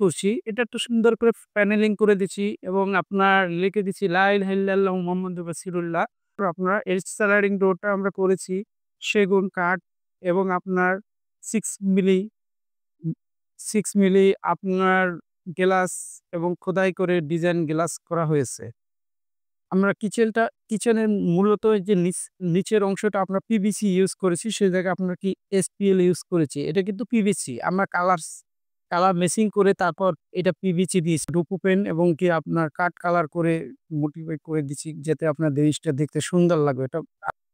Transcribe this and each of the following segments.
করছি এটা একটু সুন্দর করে প্যানেলিং করে দিছি এবং আপনার লিখে দিচ্ছি লা ইলাহা ইল্লাল্লাহু মুহাম্মাদুর রাসূলুল্লাহ। তো আপনার এর স্লাইডিং ডোরটা আমরা করেছি সেগুন কাঠ এবং আপনার 6 মিলি উম 6 মিলি আপনার গ্লাস এবং খোদাই করে ডিজাইন গ্লাস করা হয়েছে। আমরা কিচেনের মূলত এই যে নিচের অংশটা আমরা পিভিসি ইউজ করেছি, সে জায়গায় আপনার কি এসপিএল ইউজ করেছি। এটা কিন্তু পিভিসি। আমরা কালার মেশিং করে তারপর এটা পিভিসি দিয়েছি। ডুপু পেন এবং কি আপনার কাঠ কালার করে মোটিফাই করে দিছি যাতে আপনার জিনিসটা দেখতে সুন্দর লাগবে। এটা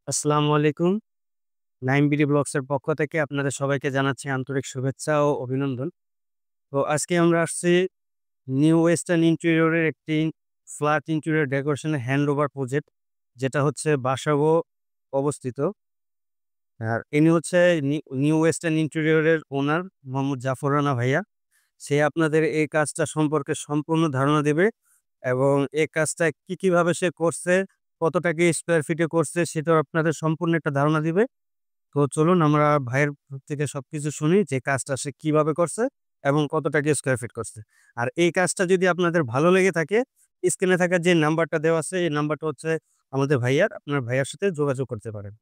আসসালামু আলাইকুম। নাইম বিডি ব্লগস এর পক্ষ থেকে আপনাদের সবাইকে জানাচ্ছি আন্তরিক শুভেচ্ছা ও অভিনন্দন। তো আজকে আমরা আসছি নিউ ওয়েস্টার্ন ইন্টেরিয়রের একটি ফ্ল্যাট ইন্টেরিয়র ডেকোরেশনের হ্যান্ডওভার প্রজেক্ট, যেটা হচ্ছে বাসাবো অবস্থিত। আর ইনি হচ্ছে নিউ ওয়েস্টার্ন ইন্টেরিয়রের ওনার মোহাম্মদ জাফর রানা ভাইয়া। সে আপনাদের এই কাজটা সম্পর্কে সম্পূর্ণ ধারণা দেবে এবং এই কাজটা কিভাবে সে করছে, কত টাকা স্কোয়ার ফিটে করছে সেটাও আপনাদের সম্পূর্ণ একটা ধারণা দিবে। তো চলুন আমরা ভাইয়ের থেকে সবকিছু শুনি যে কাজটা সে কিভাবে করছে এবং কত টাকা স্কোয়ার ফিট করছে। আর এই কাজটা যদি আপনাদের ভালো লেগে থাকে, স্ক্রিনে থাকা যে নাম্বারটা দেওয়া আছে এই নাম্বারটা হচ্ছে আমাদের ভাইয়ার, আপনার ভাইয়ার সাথে যোগাযোগ করতে পারেন।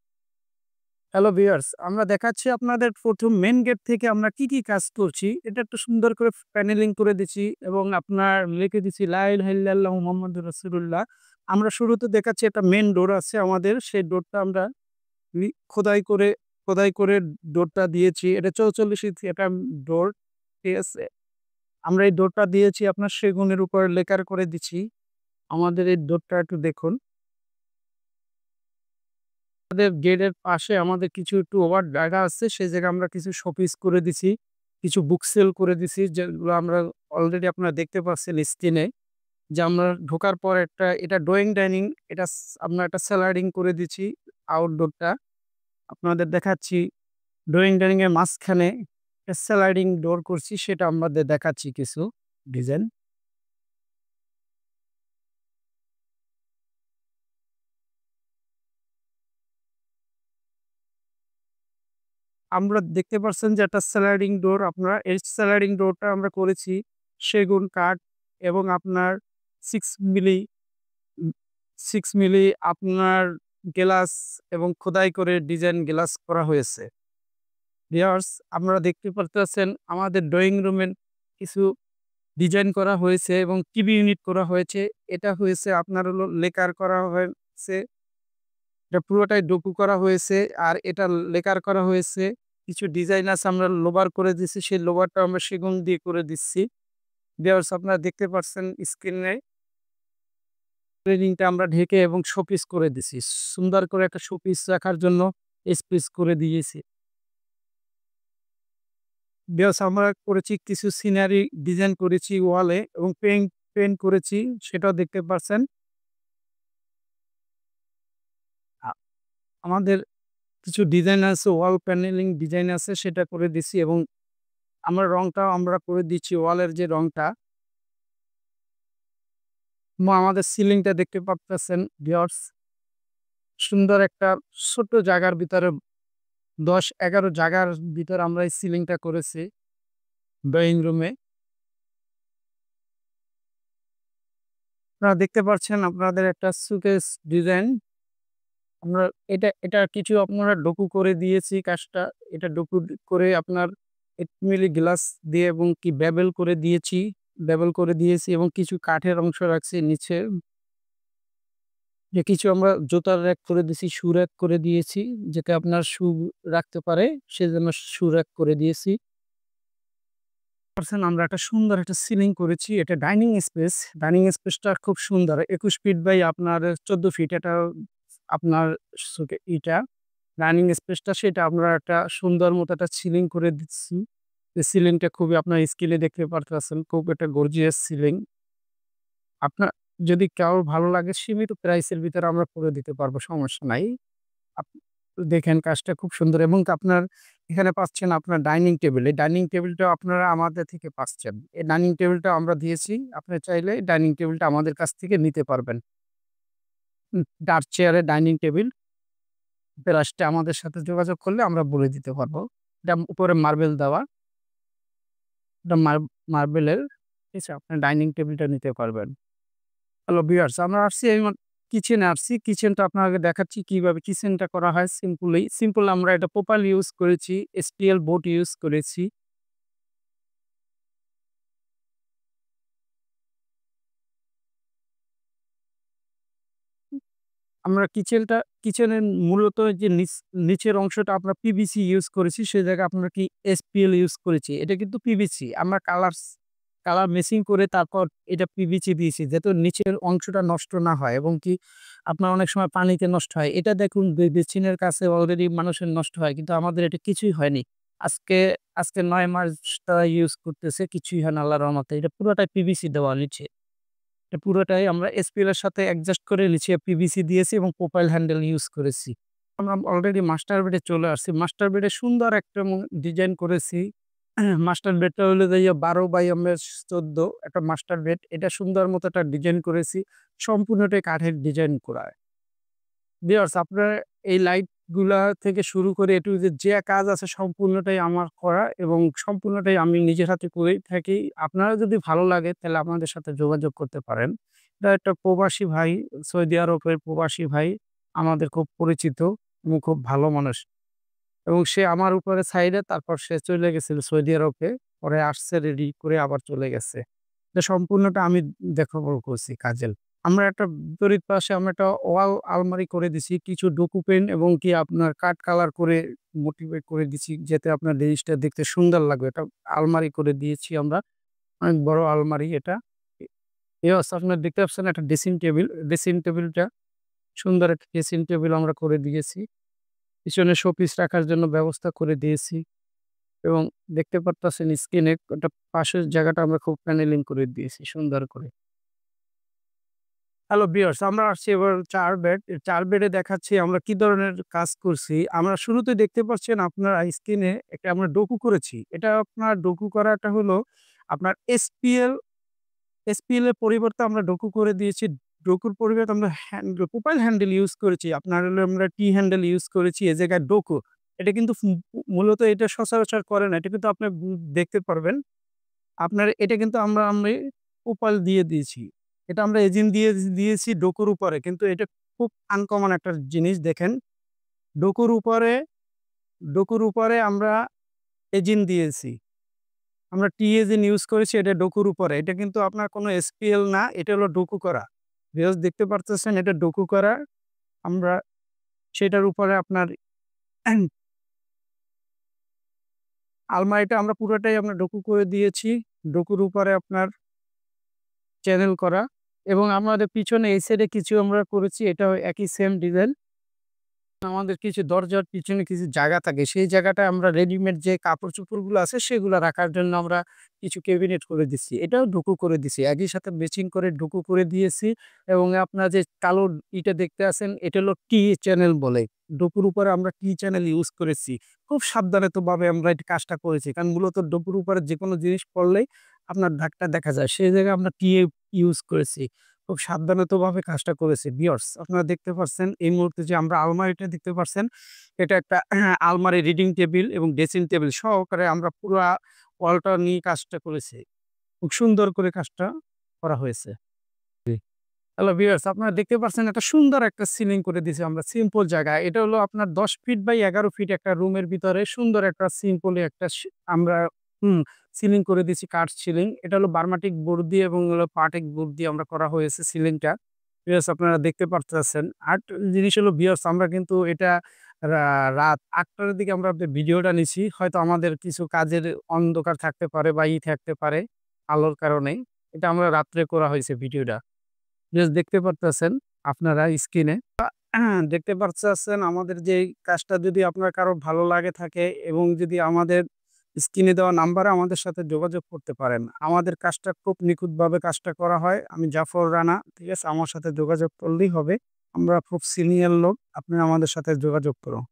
হ্যালো ভিউয়ার্স, আমরা দেখাচ্ছি আপনাদের ১ম মেইন গেট থেকে আমরা কি কাজ করছি। এটা একটু সুন্দর করে প্যানেলিং করে দিছি এবং আপনার লিখে দিছি লা ইলাহা ইল্লাল্লাহু মুহাম্মাদুর রাসূলুল্লাহ। আমরা শুরুতে দেখাচ্ছি একটা মেইন ডোর আছে আমাদের। সেই ডোরটা আমরা খোদাই করে ডোরটা দিয়েছি। এটা ৪৪ ইঞ্চি একটা ডোর। ঠিক আছে? আমরা এই ডোরটা দিয়েছি আপনার সেগুনের উপর লেকার করে দিছি। আমাদের এই ডোরটা একটু দেখুন। আমাদের গেটের পাশে আমাদের কিছু একটু ওভার জায়গা আছে। সেই জায়গায় আমরা কিছু শোপিস করে দিছি। কিছু বুক সেল করে দিছি যেগুলো আমরা অলরেডি আপনারা দেখতে পাচ্ছেন স্ক্রিনে। যে আমরা ঢোকার পর এটা ড্রয়িং ডাইনিং, এটা আমরা একটা স্লাইডিং করে দিছি আউটডোরটা। আপনাদের দেখাচ্ছি ড্রয়িং ডাইনিং এর মাঝখানে একটা স্লাইডিং ডোর করছি, সেটা আমাদের দেখাচ্ছি কিছু ডিজাইন। আমরা দেখতে পাচ্ছেন যে একটা স্লাইডিং ডোর, আপনারা এই স্লাইডিং ডোরটা আমরা করেছি সেগুন কাঠ এবং আপনার 6 মিলি উম 6 মিলি আপনার গ্লাস এবং খোদাই করে ডিজাইন গ্লাস করা হয়েছে। ভিউয়ার্স, আপনারা দেখতে পারতেছেন আমাদের ড্রয়িং রুমের কিছু ডিজাইন করা হয়েছে এবং টিভি ইউনিট করা হয়েছে। এটা হয়েছে আপনার হলো লেকার করা হয়েছে। এটা পুরোটাই ডোকু করা হয়েছে। আর এটা লেকার করা হয়েছে। কিছু ডিজাইন আছে আমরা লোবার করে দিছি। সেই লোবারটা আমরা সেগুন দিয়ে করে দিচ্ছি। ভিউয়ার্স, আপনারা দেখতে পাচ্ছেন স্ক্রিনে রেলিংটা আমরা ঢেকে এবং শোপিস করে দিছি। সুন্দর করে একটা শোপিস রাখার জন্য স্পেস করে দিয়েছি। ভিউয়ার্স, আমরা করেছি কিছু সিনারি ডিজাইন করেছি ওয়ালে এবং পেইন্ট করেছি, সেটাও দেখতে পাচ্ছেন। আ আমাদের কিছু ডিজাইন আছে, ওয়াল প্যানেলিং ডিজাইন আছে সেটা করে দিছি এবং আমরা করে দিচ্ছি ওয়ালের যে রংটা। আমাদের সিলিংটা দেখতে পারতেছেন ভিউয়ার্স। সুন্দর একটা ছোট্ট জায়গার ভিতরে ১০-১১ জায়গার ভিতরে আমরা এই সিলিংটা করেছি ড্রয়িং রুমে। আপনারা দেখতে পাচ্ছেন আপনাদের একটা শোকেস ডিজাইন। আমরা এটা কিছু আপনারা ডোকু করে দিয়েছি কাজটা। এটা ডোকু করে আপনার ৮ মিলি গ্লাস দিয়ে এবং কি বেবেল করে দিয়েছি এবং কিছু কাঠের অংশ রাখছি নিচে। যে কিছু আমরা জুতার র‍্যাক করে দিছি, শু র‍্যাক করে দিয়েছি। যাতে আপনার শু রাখতে পারে সেজন্য শু র‍্যাক করে দিয়েছি। আমরা একটা সুন্দর একটা সিলিং করেছি। এটা ডাইনিং স্পেস। ডাইনিং স্পেসটা খুব সুন্দর। ২১ ফিট বাই আপনার ১৪ ফিট। এটা আপনার ইটা ডাইনিং স্পেসটা সেটা আমরা একটা সুন্দর মতো একটা সিলিং করে দিচ্ছি। এই সিলিংটা খুবই আপনার স্ক্রিনে দেখতে পারতেছেন। খুব একটা গর্জিয়াস সিলিং। আপনার যদি কারোর ভালো লাগে সীমিত প্রাইসের ভিতরে আমরা করে দিতে পারবো, সমস্যা নাই। আপ দেখেন কাজটা খুব সুন্দর এবং আপনার এখানে পাচ্ছেন আপনার ডাইনিং টেবিল। এই ডাইনিং টেবিলটাও আপনারা আমাদের থেকে পাচ্ছেন। এই ডাইনিং টেবিলটা আমরা দিয়েছি। আপনি চাইলে ডাইনিং টেবিলটা আমাদের কাছ থেকে নিতে পারবেন। ডার্ক চেয়ারের ডাইনিং টেবিল প্রাইসটা আমাদের সাথে যোগাযোগ করলে আমরা বলে দিতে পারবো। এটা উপরে মার্বেল দেওয়া। এটা মার্বেলের, ঠিক আছে? আপনি ডাইনিং টেবিলটা নিতে পারবেন। হ্যালো ভিউয়ার্স, আমরা আসছি এই কিচেনে আসছি। কিচেনটা আপনাকে দেখাচ্ছি কিভাবে কিচেনটা করা হয় সিম্পল আমরা এটা প্রোপাইল ইউজ করেছি, STL বোর্ড ইউজ করেছি। আমরা কিচেনের মূলত যে নিচের অংশটা আমরা পিভিসি ইউজ করেছি, সে জায়গায় আপনারা কি SPL ইউজ করেছি। এটা কিন্তু পিভিসি। আমরা কালার মেশিং করে তারপর এটা পিভিসি দিয়েছি যাতে নিচের অংশটা নষ্ট না হয় এবং কি আপনার অনেক সময় পানিতে নষ্ট হয়। এটা দেখুন বেসিনের কাছে অলরেডি মানুষের নষ্ট হয়। কিন্তু আমাদের এটা কিছুই হয়নি। আজকে আজকে ৯ মাস তারা ইউজ করতেছে, কিছুই হয় না আল্লাহর রহমতে। এটা পুরোটাই পিভিসি দেওয়া নিচে। এটা পুরোটাই আমরা SPL এর সাথে অ্যাডজাস্ট করে নিচে পিভিসি দিয়েছি এবং প্রোপাইল হ্যান্ডেল ইউজ করেছি। আমরা অলরেডি মাস্টার বেডে চলে আসছি। মাস্টার বেডে সুন্দর একটা ডিজাইন করেছি। মাস্টার বেডটা হলো যাইয়া 12/14 একটা মাস্টার বেড। এটা সুন্দর মতো একটা ডিজাইন করেছি। সম্পূর্ণটাই কাঠের ডিজাইন করা। ভিউয়ার্স, আপনার এই লাইট গুলা থেকে শুরু করে A to Z যে কাজ আছে সম্পূর্ণটাই আমার করা এবং সম্পূর্ণটাই আমি নিজের হাতে করেই থাকি। আপনারা যদি ভালো লাগে তাহলে আমাদের সাথে যোগাযোগ করতে পারেন। এটা একটা প্রবাসী ভাই, সৌদি আরবের প্রবাসী ভাই, আমাদের খুব পরিচিত এবং খুব ভালো মানুষ এবং সে আমার উপরে ছাইড়া তারপর সে চলে গেছিল সৌদি আরবে। পরে আসছে রেডি করে আবার চলে গেছে। এটা সম্পূর্ণটা আমি দেখাবো করছি কাজের। আমরা একটা বিপরীত পাশে আমরা একটা ওয়াল আলমারি করে দিছি। কিছু ডকুপেন এবং কি আপনার কাঠ কালার করে মোটিভেট করে দিছি যাতে আপনার জিনিসটা দেখতে সুন্দর লাগবে। এটা আলমারি করে দিয়েছি আমরা। অনেক বড় আলমারি এটা। ইয়েস, আপনারা দেখতে পাচ্ছেন একটা ড্রেসিং টেবিল। ড্রেসিং টেবিলটা সুন্দর একটা ড্রেসিং টেবিল আমরা করে দিয়েছি। পিছনে শোপিস রাখার জন্য ব্যবস্থা করে দিয়েছি এবং দেখতে পারতেছেন স্ক্রিনে ওটা পাশের জায়গাটা আমরা খুব প্যানেলিং করে দিয়েছি সুন্দর করে। হ্যালো ভিউয়ার্স, আমরা আসছি এবার ৪ বেড। ৪ বেডে দেখাচ্ছি আমরা কি ধরনের কাজ করছি। আমরা শুরুতে দেখতে পাচ্ছেন আপনার স্ক্রিনে একটা আমরা ডোকু করেছি। এটা আপনার ডোকু করাটা হলো আপনার SPL এর পরিবর্তে আমরা ডোকু করে দিয়েছি। ডোকুর পরিবর্তে আমরা প্রোপাইল হ্যান্ডেল ইউজ করেছি। আপনার হলো আমরা টি হ্যান্ডেল ইউজ করেছি এ জায়গায় ডোকু। এটা কিন্তু মূলত এটা সচরাচর করে না। এটা কিন্তু আপনি দেখতে পারবেন। আপনার এটা কিন্তু আমি প্রোপাইল দিয়ে দিয়েছি। এটা আমরা এজিন দিয়েছি ডোকুর উপরে। কিন্তু এটা খুব আনকমন একটা জিনিস দেখেন। ডোকুর উপরে ডোকুর উপরে আমরা এজিন দিয়েছি। আমরা টি এজিন ইউজ করেছি এটা ডোকুর উপরে। এটা কিন্তু আপনার কোনো SPL না, এটা হলো ডোকু করা। ভিউয়ার্স দেখতে পারতেছেন এটা ডোকু করা। আমরা সেটার উপরে আপনার আলমারিটা আমরা পুরোটাই আমরা ডোকু করে দিয়েছি। ডোকুর উপরে আপনার চ্যানেল করা এবং আমাদের পিছনে এই সাইডে কিছু আমরা করেছি এটাও একই সেম ডিজাইন। আমাদের কিছু দরজার পিছনে কিছু জায়গা থাকে। সেই জায়গাটায় আমরা রেডিমেড যে কাপড়-চোপড়গুলো আছে সেগুলা রাখার জন্য আমরা কিছু ক্যাবিনেট করে দিচ্ছি। এটাও ডুকু করে দিছি। একই সাথে ম্যাচিং করে ডুকু করে দিয়েছি এবং আপনার যে কালো ইটা দেখতে আছেন এটা হলো টি চ্যানেল বলে। ডুকুর উপরে আমরা টি চ্যানেল ইউজ করেছি। খুব সাবধানতাভাবে আমরা এই কাজটা করেছি। কারণ মূলত ডুকুর উপরে যেকোনো জিনিস পড়লেই আপনার দাগটা দেখা যায়। সেই জায়গায় আমরা টি ইউজ করেছি। খুব সাবধানতাভাবে কাজটা করেছি। ভিউয়ার্স, আপনারা দেখতে পাচ্ছেন এই মুহূর্তে যে আমরা আলমারিটা দেখতে পাচ্ছেন, এটা একটা আলমারি রিডিং টেবিল এবং ড্রেসিং টেবিল সহকারে আমরা পুরা ওয়ালটা নিয়ে কাজটা করেছি। খুব সুন্দর করে কাজটা করা হয়েছে। জি। হ্যালো ভিউয়ার্স, আপনারা দেখতে পাচ্ছেন একটা সুন্দর একটা সিলিং করে দিয়েছি আমরা সিম্পল জায়গায়। এটা হলো আপনার ১০ ফিট বাই ১১ ফিট একটা রুমের ভিতরে সুন্দর একটা সিম্পলি একটা আমরা হুম, সিলিং করে দিয়েছি কাঠ সিলিং। এটা হলো বার্মাটিক বোর্ড দিয়ে এবং হলো পাটেক বোর্ড দিয়ে আমরা করা হয়েছে সিলিংটা। ভিউয়ার্স আপনারা দেখতে পারতেছেন। আরেকটা জিনিস হলো ভিউয়ার্স আমরা কিন্তু এটা রাত ৮ টার দিকে আমরা ভিডিওটা নিছি। হয়তো আমাদের কিছু কাজের অন্ধকার থাকতে পারে বা থাকতে পারে আলোর কারণে। এটা আমরা রাত্রে করা হয়েছে ভিডিওটা। জাস্ট দেখতে পারতেছেন আপনারা স্ক্রিনে। দেখতে পারতেছেন আমাদের যেই কাজটা যদি আপনার কারো ভালো লাগে থাকে এবং যদি আমাদের স্ক্রিনে দেওয়া নাম্বারে আমাদের সাথে যোগাযোগ করতে পারেন। আমাদের কাজটা খুব নিখুঁতভাবে কাজটা করা হয়। আমি জাফর রানা, ঠিক আছে? আমার সাথে যোগাযোগ করলেই হবে। আমরা খুব সিনিয়র লোক। আপনি আমাদের সাথে যোগাযোগ করুন।